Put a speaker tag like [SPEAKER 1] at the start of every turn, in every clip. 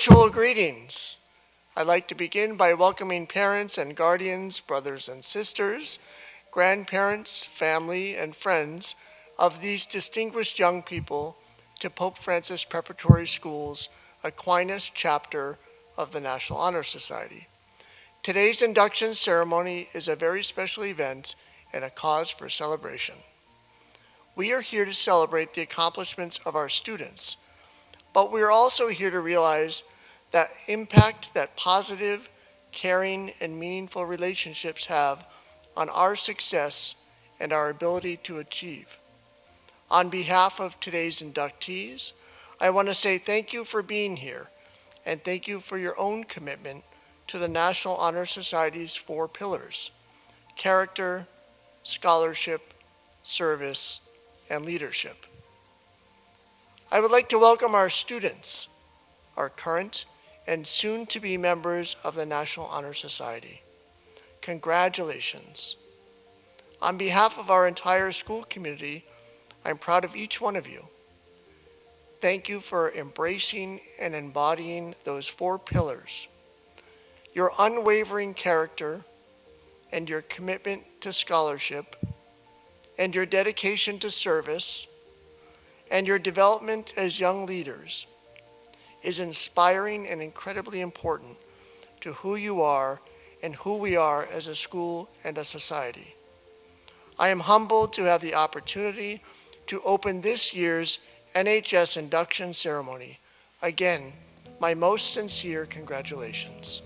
[SPEAKER 1] virtual greetings. I'd like to begin by welcoming parents and guardians, brothers and sisters, grandparents, family, and friends of these distinguished young people to Pope Francis Preparatory School's Aquinas chapter of the National Honor Society. Today's induction ceremony is a very special event and a cause for celebration. We are here to celebrate the accomplishments of our students, but we are also here to realize that impact that positive, caring, and meaningful relationships have on our success and our ability to achieve. On behalf of today's inductees, I want to say thank you for being here, and thank you for your own commitment to the National Honor Society's 4 pillars: character, scholarship, service, and leadership. I would like to welcome our students, our current and soon-to-be members of the National Honor Society. Congratulations. On behalf of our entire school community, I'm proud of each one of you. Thank you for embracing and embodying those 4 pillars. Your unwavering character and your commitment to scholarship and your dedication to service and your development as young leaders is inspiring and incredibly important to who you are and who we are as a school and a society. I am humbled to have the opportunity to open this year's NHS Induction Ceremony. Again, my most sincere congratulations.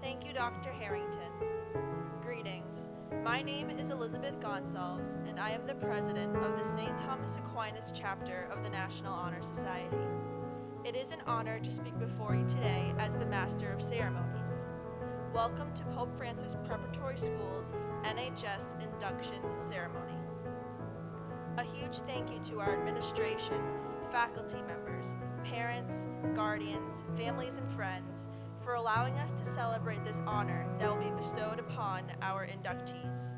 [SPEAKER 2] Thank you, Dr. Harrington. Greetings. My name is Elizabeth Gonsalves, and I am the president of the St. Thomas Aquinas chapter of the National Honor Society. It is an honor to speak before you today as the Master of Ceremonies. Welcome to Pope Francis Preparatory School's NHS Induction Ceremony. A huge thank you to our administration, faculty members, parents, guardians, families, and friends for allowing us to celebrate this honor that will be bestowed upon our inductees.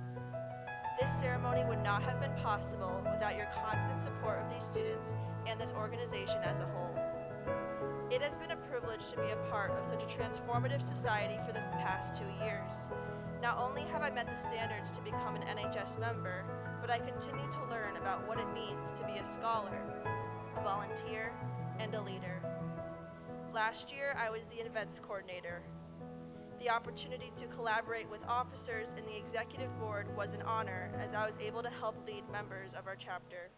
[SPEAKER 2] This ceremony would not have been possible without your constant support of these students and this organization as a whole. It has been a privilege to be a part of such a transformative society for the past 2 years. Not only have I met the standards to become an NHS member, but I continue to learn about what it means to be a scholar, a volunteer, and a leader. Last year, I was the events coordinator. The opportunity to collaborate with officers in the executive board was an honor, as I was able to help lead members of our chapter.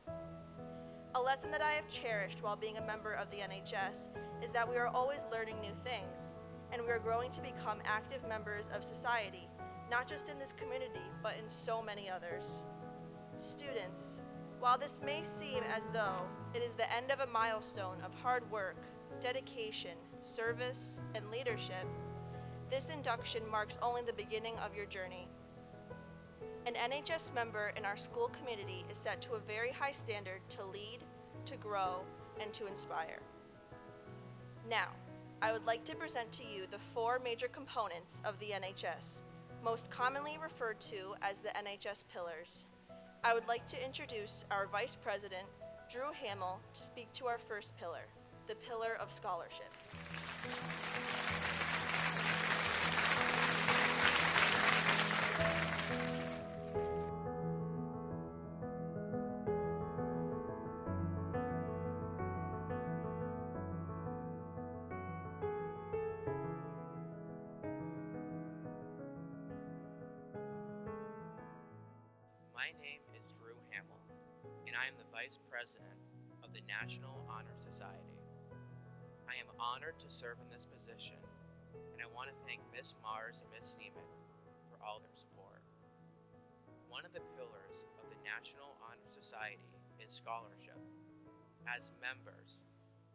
[SPEAKER 2] A lesson that I have cherished while being a member of the NHS is that we are always learning new things, and we are growing to become active members of society, not just in this community, but in so many others. Students, while this may seem as though it is the end of a milestone of hard work, dedication, service, and leadership, this induction marks only the beginning of your journey. An NHS member in our school community is set to a very high standard to lead, to grow, and to inspire. Now, I would like to present to you the 4 major components of the NHS, most commonly referred to as the NHS pillars. I would like to introduce our Vice President, Drew Hamill, to speak to our first pillar, the pillar of scholarship.
[SPEAKER 3] My name is Drew Hamill, and I am the Vice President of the National Honor Society. I am honored to serve in this position, and I want to thank Ms. Mars and Ms. Neiman for all their support. One of the pillars of the National Honor Society is scholarship. As members,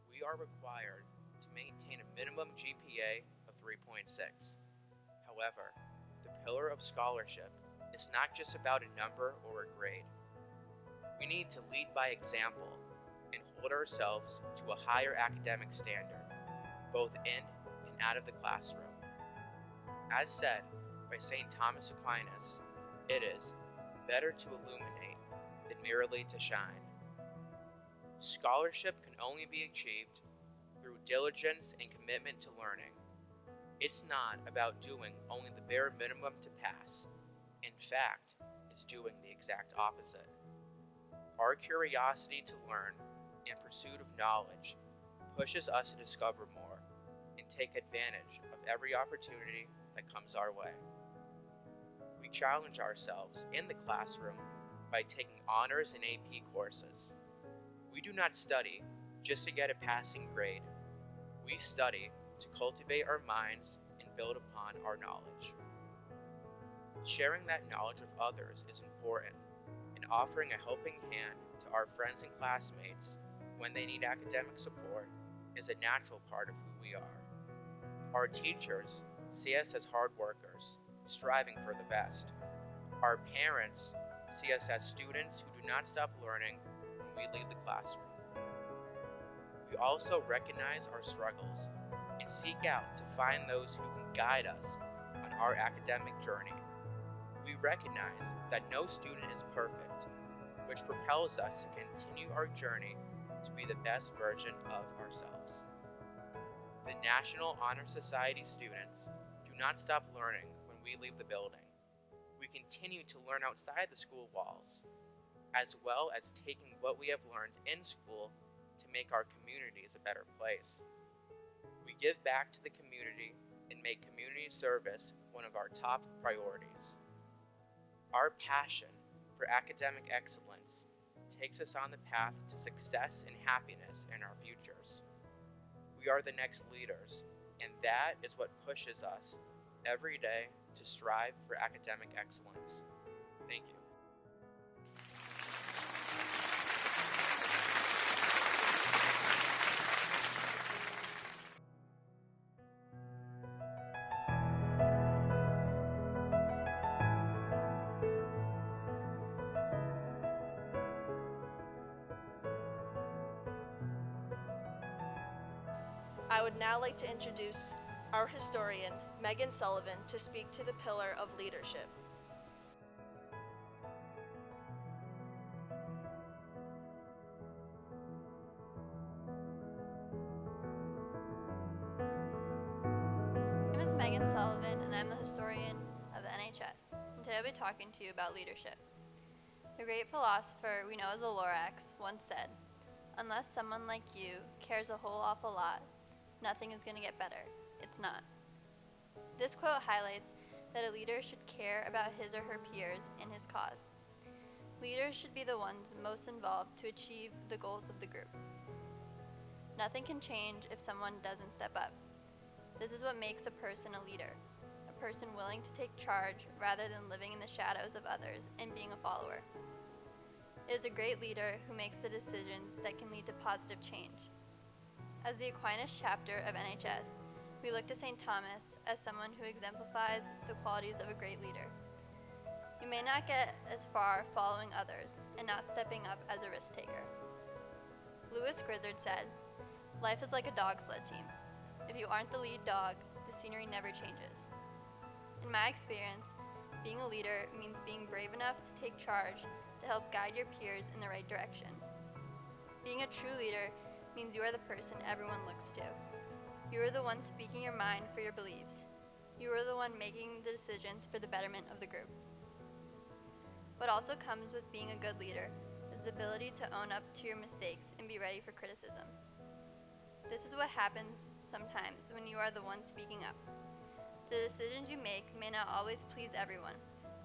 [SPEAKER 3] we are required to maintain a minimum GPA of 3.6. However, the pillar of scholarship is not just about a number or a grade. We need to lead by example and hold ourselves to a higher academic standard, both in and out of the classroom. As said, by St. Thomas Aquinas, it is better to illuminate than merely to shine. Scholarship can only be achieved through diligence and commitment to learning. It's not about doing only the bare minimum to pass. In fact, it's doing the exact opposite. Our curiosity to learn and pursuit of knowledge pushes us to discover more and take advantage of every opportunity that comes our way. We challenge ourselves in the classroom by taking honors and AP courses. We do not study just to get a passing grade. We study to cultivate our minds and build upon our knowledge. Sharing that knowledge with others is important, and offering a helping hand to our friends and classmates when they need academic support is a natural part of who we are. Our teachers see us as hard workers, striving for the best. Our parents see us as students who do not stop learning when we leave the classroom. We also recognize our struggles and seek out to find those who can guide us on our academic journey. We recognize that no student is perfect, which propels us to continue our journey to be the best version of ourselves. The National Honor Society students do not stop learning when we leave the building. We continue to learn outside the school walls, as well as taking what we have learned in school to make our communities a better place. We give back to the community and make community service one of our top priorities. Our passion for academic excellence takes us on the path to success and happiness in our futures. We are the next leaders, and that is what pushes us every day to strive for academic excellence. Thank you.
[SPEAKER 2] I would now like to introduce our historian, Megan Sullivan, to speak to the pillar of leadership.
[SPEAKER 4] My name is Megan Sullivan, and I'm the historian of the NHS. And today I'll be talking to you about leadership. The great philosopher we know as the Lorax once said, "Unless someone like you cares a whole awful lot, nothing is going to get better. It's not." This quote highlights that a leader should care about his or her peers and his cause. Leaders should be the ones most involved to achieve the goals of the group. Nothing can change if someone doesn't step up. This is what makes a person a leader, a person willing to take charge rather than living in the shadows of others and being a follower. It is a great leader who makes the decisions that can lead to positive change. As the Aquinas chapter of NHS, we look to St. Thomas as someone who exemplifies the qualities of a great leader. You may not get as far following others and not stepping up as a risk taker. Lewis Grizzard said, "Life is like a dog sled team. If you aren't the lead dog, the scenery never changes." In my experience, being a leader means being brave enough to take charge to help guide your peers in the right direction. Being a true leader means you are the person everyone looks to. You are the one speaking your mind for your beliefs. You are the one making the decisions for the betterment of the group. What also comes with being a good leader is the ability to own up to your mistakes and be ready for criticism. This is what happens sometimes when you are the one speaking up. The decisions you make may not always please everyone,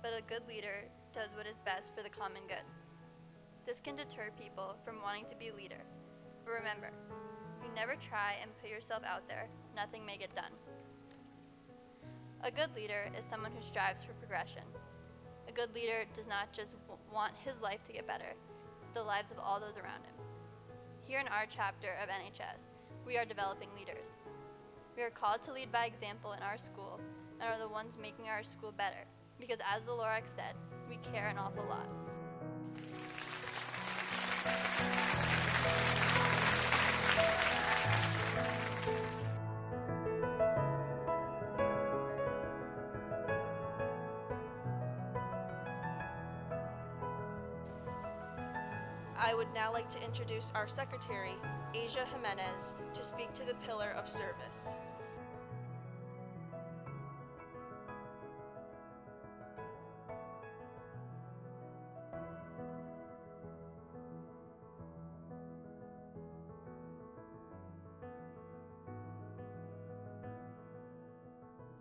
[SPEAKER 4] but a good leader does what is best for the common good. This can deter people from wanting to be a leader. But remember, if you never try and put yourself out there, nothing may get done. A good leader is someone who strives for progression. A good leader does not just want his life to get better, but the lives of all those around him. Here in our chapter of NHS, we are developing leaders. We are called to lead by example in our school and are the ones making our school better, because as the Lorax said, we care an awful lot.
[SPEAKER 2] I would now like to introduce our secretary, Asia Jimenez, to speak to the pillar of service.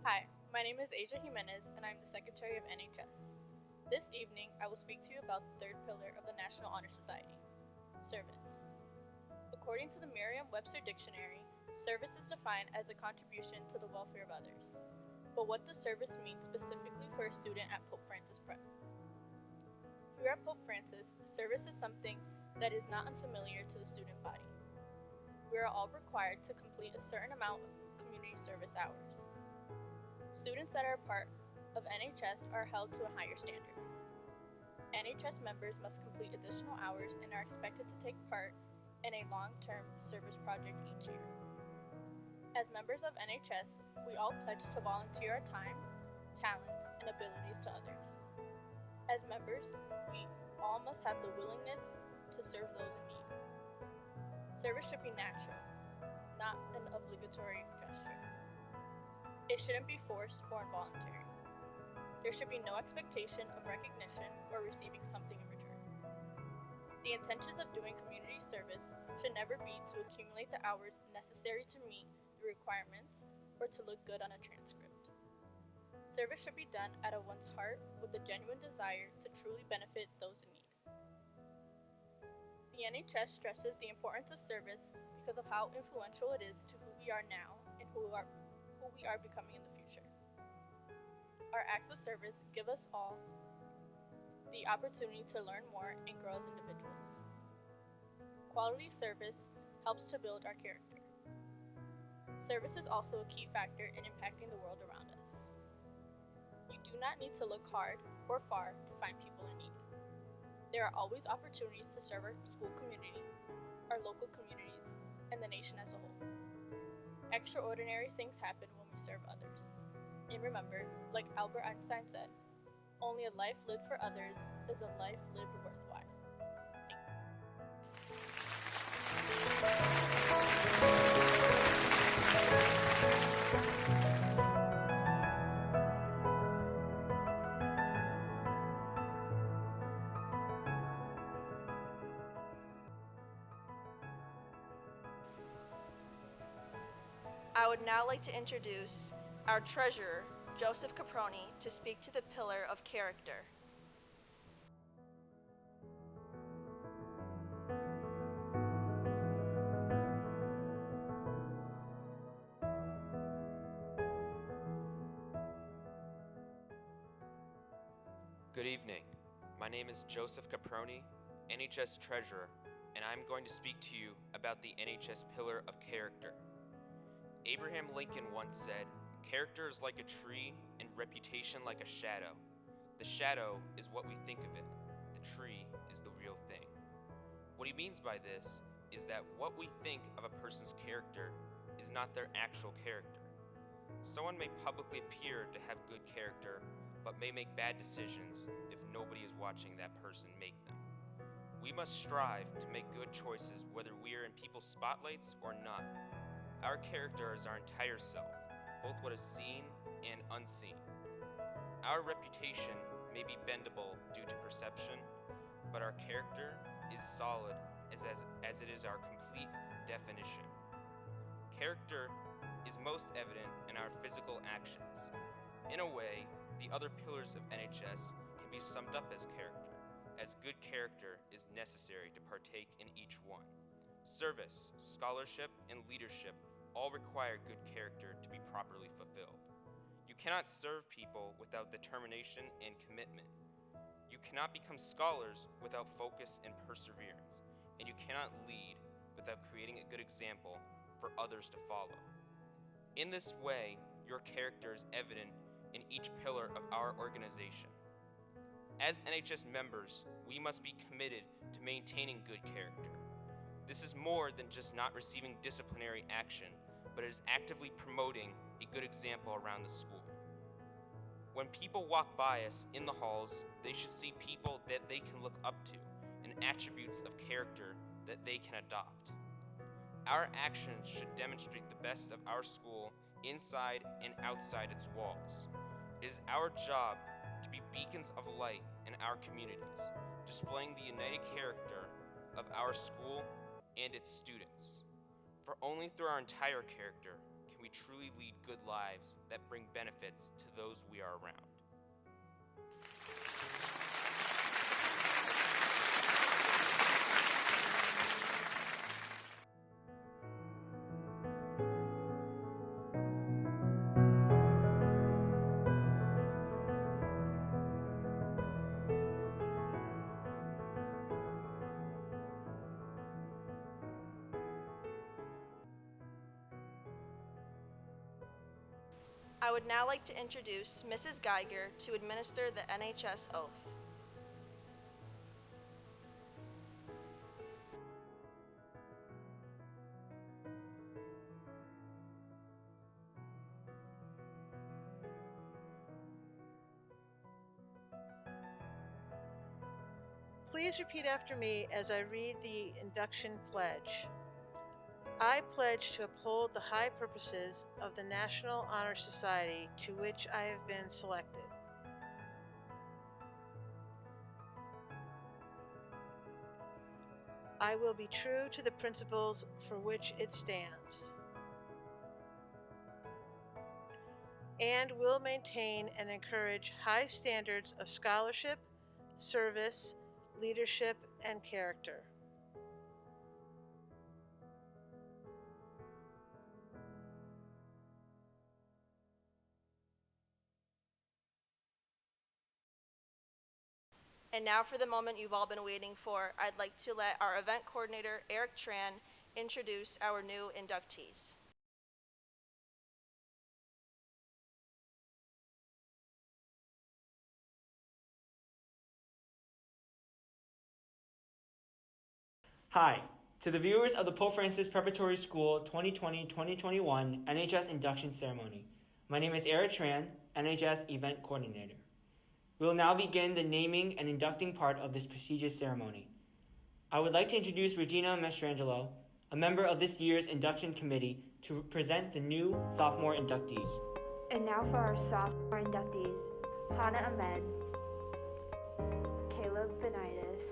[SPEAKER 5] Hi, my name is Asia Jimenez, and I'm the Secretary of NHS. This evening, I will speak to you about the third pillar of the National Honor Society, service. According to the Merriam-Webster Dictionary, service is defined as a contribution to the welfare of others. But what does service mean specifically for a student at Pope Francis Prep? Here at Pope Francis, service is something that is not unfamiliar to the student body. We are all required to complete a certain amount of community service hours. Students that are a part of NHS are held to a higher standard. NHS members must complete additional hours and are expected to take part in a long-term service project each year. As members of NHS, we all pledge to volunteer our time, talents, and abilities to others. As members, we all must have the willingness to serve those in need. Service should be natural, not an obligatory gesture. It shouldn't be forced or involuntary. There should be no expectation of recognition or receiving something in return. The intentions of doing community service should never be to accumulate the hours necessary to meet the requirements or to look good on a transcript. Service should be done out of one's heart with a genuine desire to truly benefit those in need. The NHS stresses the importance of service because of how influential it is to who we are now and who we are becoming in the future. Our acts of service give us all the opportunity to learn more and grow as individuals. Quality service helps to build our character. Service is also a key factor in impacting the world around us. You do not need to look hard or far to find people in need. There are always opportunities to serve our school community, our local communities, and the nation as a whole. Extraordinary things happen when we serve others. And remember, like Albert Einstein said, only a life lived for others is a life lived worthwhile.
[SPEAKER 2] I would now like to introduce our treasurer, Joseph Caproni, to speak to the pillar of character.
[SPEAKER 6] Good evening. My name is Joseph Caproni, NHS Treasurer, and I'm going to speak to you about the NHS pillar of character. Abraham Lincoln once said, "Character is like a tree and reputation like a shadow. The shadow is what we think of it. The tree is the real thing." What he means by this is that what we think of a person's character is not their actual character. Someone may publicly appear to have good character, but may make bad decisions if nobody is watching that person make them. We must strive to make good choices whether we are in people's spotlights or not. Our character is our entire self, both what is seen and unseen. Our reputation may be bendable due to perception, but our character is solid as it is our complete definition. Character is most evident in our physical actions. In a way, the other pillars of NHS can be summed up as character, as good character is necessary to partake in each one. Service, scholarship, and leadership all require good character to be properly fulfilled. You cannot serve people without determination and commitment. You cannot become scholars without focus and perseverance, and you cannot lead without creating a good example for others to follow. In this way, your character is evident in each pillar of our organization. As NHS members, we must be committed to maintaining good character. This is more than just not receiving disciplinary action, but it is actively promoting a good example around the school. When people walk by us in the halls, they should see people that they can look up to, and attributes of character that they can adopt. Our actions should demonstrate the best of our school inside and outside its walls. It is our job to be beacons of light in our communities, displaying the united character of our school and its students. For only through our entire character can we truly lead good lives that bring benefits to those we are around.
[SPEAKER 2] I would now like to introduce Mrs. Geiger to administer the NHS oath.
[SPEAKER 7] Please repeat after me as I read the induction pledge. I pledge to uphold the high purposes of the National Honor Society to which I have been selected. I will be true to the principles for which it stands, and will maintain and encourage high standards of scholarship, service, leadership, and character.
[SPEAKER 2] And now for the moment you've all been waiting for, I'd like to let our event coordinator, Eric Tran, introduce our new inductees.
[SPEAKER 8] Hi, to the viewers of the Pope Francis Preparatory School 2020-2021 NHS Induction Ceremony. My name is Eric Tran, NHS Event Coordinator. We will now begin the naming and inducting part of this prestigious ceremony. I would like to introduce Regina Mastrangelo, a member of this year's induction committee, to present the new sophomore inductees.
[SPEAKER 9] And now for our sophomore inductees, Hannah Ahmed, Caleb Benitis,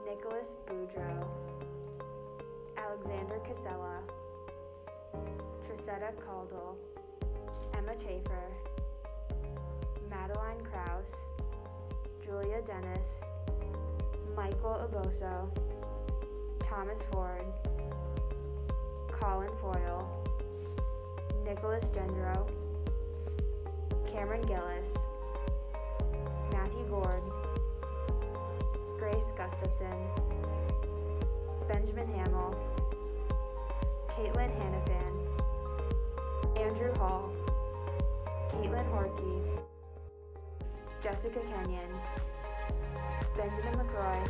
[SPEAKER 9] Nicholas Boudreau, Alexander Casella, Trisetta Caldwell, Emma Chafer, Madeline Krause, Julia Dennis, Michael Aboso, Thomas Ford, Colin Foyle, Nicholas Gendro, Cameron Gillis, Matthew Gord, Grace Gustafson, Benjamin Hamill, Caitlin Hannafan, Andrew Hall, Caitlin Horkey, Jessica Kenyon, Benjamin LaCroix,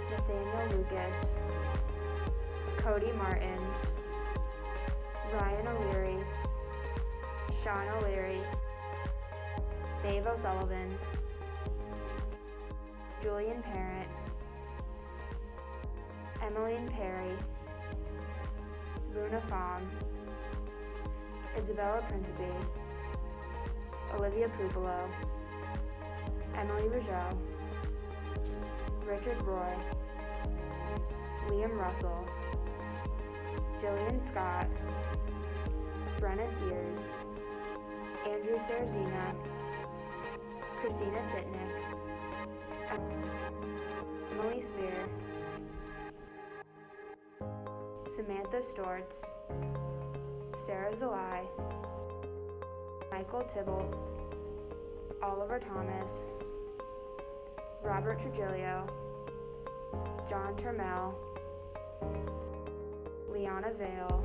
[SPEAKER 9] Nathaniel Lucas, Cody Martins, Ryan O'Leary, Sean O'Leary, Dave O'Sullivan, Julian Parent, Emmeline Perry, Luna Pham, Isabella Principe, Olivia Pupolo, Emily Rougeau, Richard Roy, Liam Russell, Jillian Scott, Brenna Sears, Andrew Sarazina, Christina Sitnick, Emily Spear, Samantha Stortz, Sarah Zalai, Michael Tybalt, Oliver Thomas, Robert Trujillo, John Turmel, Liana Vale,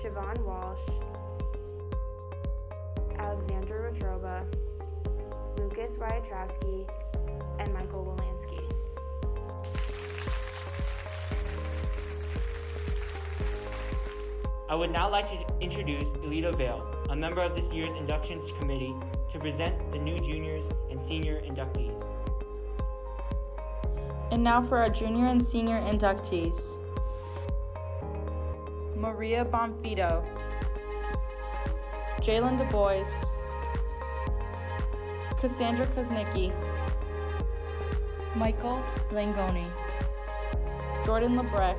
[SPEAKER 9] Siobhan Walsh, Alexandra Rotroba, Lucas Wyatrowski, and Michael Wolanski.
[SPEAKER 8] I would now like to introduce Elita Vale, a member of this year's inductions committee, to present the new juniors and senior inductees.
[SPEAKER 10] And now for our junior and senior inductees. Maria Bonfido, Jalen Du Bois, Cassandra Kuznicki, Michael Langoni, Jordan Lebrecht,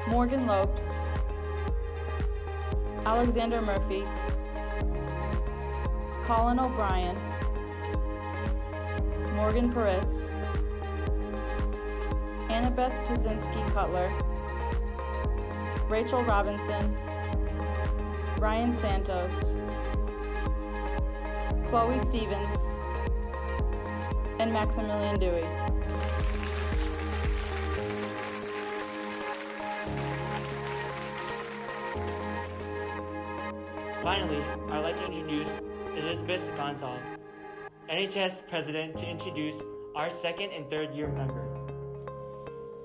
[SPEAKER 10] Morgan Lopes, Alexander Murphy, Colin O'Brien, Morgan Peritz, Annabeth Pazinski Cutler, Rachel Robinson, Ryan Santos, Chloe Stevens, and Maximilian Dewey.
[SPEAKER 8] Finally, I'd like to introduce Elizabeth Gonsalves, NHS President, to introduce our second and third year members.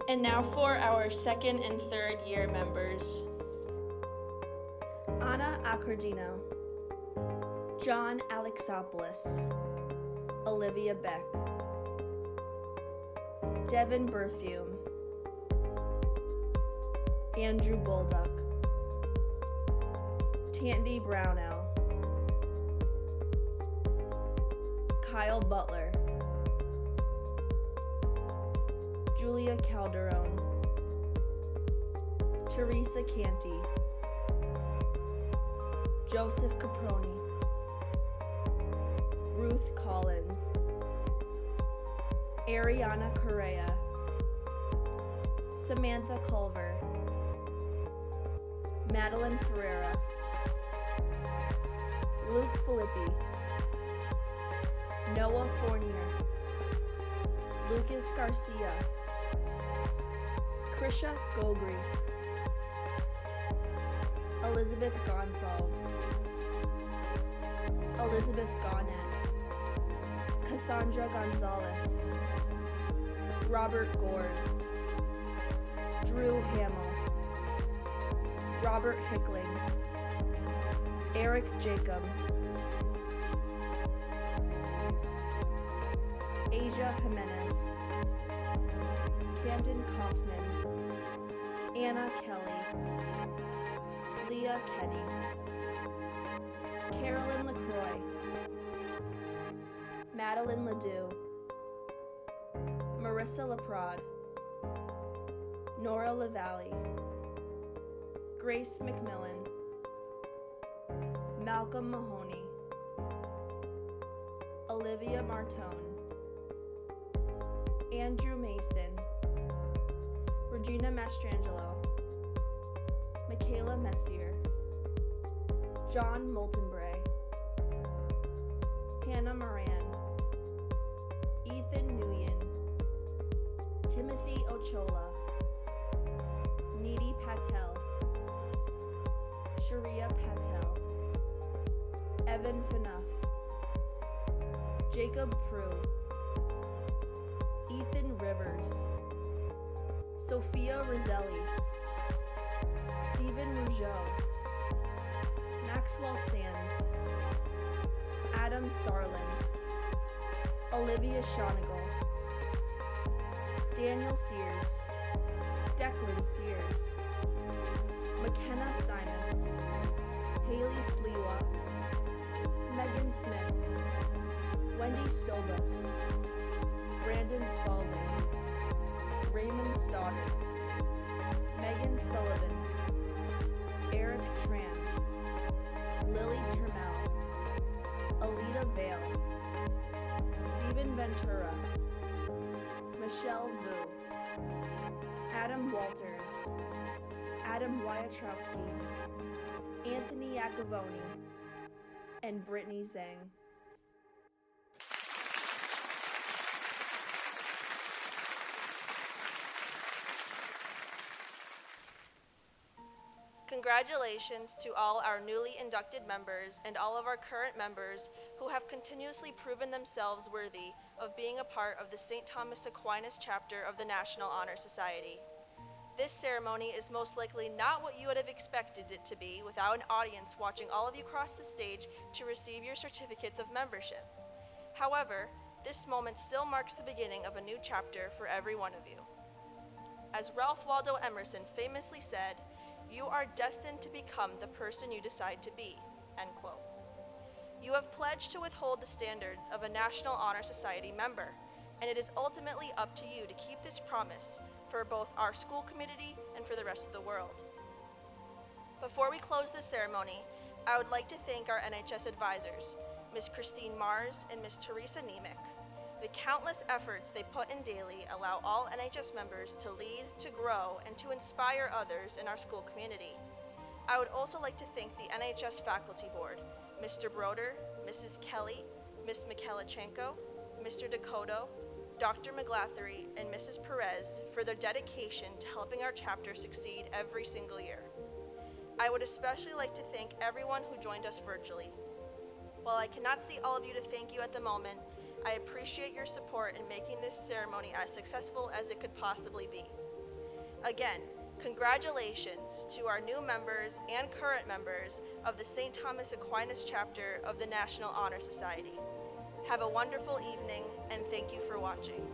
[SPEAKER 2] And now for our second and third year members.
[SPEAKER 11] Anna Accordino, John Alexopoulos, Olivia Beck, Devin Berthume, Andrew Bulldog, Tandy Brownell, Kyle Butler, Julia Calderon, Teresa Canty, Joseph Caproni, Ruth Collins, Ariana Correa, Samantha Culver, Madeline Ferreira, Luke Filippi, Noah Fournier, Lucas Garcia, Krisha Gogri, Elizabeth Gonsalves, Elizabeth Gaunet, Cassandra Gonzalez, Robert Gord, Drew Hamill, Robert Hickling, Eric Jacob, Asia Jimenez, Camden Kaufman, Anna Kelly, Leah Kenny, Carolyn LaCroix, Madeline Ledoux, Marissa LaPrade, Nora LaValle, Grace McMillan, Malcolm Mahoney, Olivia Martone, Andrew Mason, Regina Mastrangelo, Michaela Messier, John Moltenbray, Hannah Moran, Ethan Nguyen, Timothy Ochola, Needy Patel, Sharia Patel, Evan Fanuff, Jacob Prue, Ethan Rivers, Sophia Roselli, Stephen Rougeau, Maxwell Sands, Adam Sarlin, Olivia Shonigal, Daniel Sears, Declan Sears, McKenna Simus, Haley Sliwa, Megan Smith, Wendy Sobus, Brandon Spalding, Raymond Stoddard, Megan Sullivan, Eric Tran, Lily Turmel, Alita Vale, Stephen Ventura, Michelle Vu, Adam Walters, Adam Wyatrowski, Anthony Iacovoni, and Brittany Zhang.
[SPEAKER 2] Congratulations to all our newly inducted members and all of our current members who have continuously proven themselves worthy of being a part of the St. Thomas Aquinas chapter of the National Honor Society. This ceremony is most likely not what you would have expected it to be without an audience watching all of you cross the stage to receive your certificates of membership. However, this moment still marks the beginning of a new chapter for every one of you. As Ralph Waldo Emerson famously said, "You are destined to become the person you decide to be," end quote. You have pledged to withhold the standards of a National Honor Society member, and it is ultimately up to you to keep this promise for both our school community and for the rest of the world. Before we close this ceremony, I would like to thank our NHS advisors, Ms. Christine Mars and Ms. Teresa Nemec. The countless efforts they put in daily allow all NHS members to lead, to grow, and to inspire others in our school community. I would also like to thank the NHS Faculty Board, Mr. Broder, Mrs. Kelly, Ms. Mikhailchenko, Mr. Dakota, Dr. McGlathery, and Mrs. Perez for their dedication to helping our chapter succeed every single year. I would especially like to thank everyone who joined us virtually. While I cannot see all of you to thank you at the moment, I appreciate your support in making this ceremony as successful as it could possibly be. Again, congratulations to our new members and current members of the St. Thomas Aquinas chapter of the National Honor Society. Have a wonderful evening, and thank you for watching.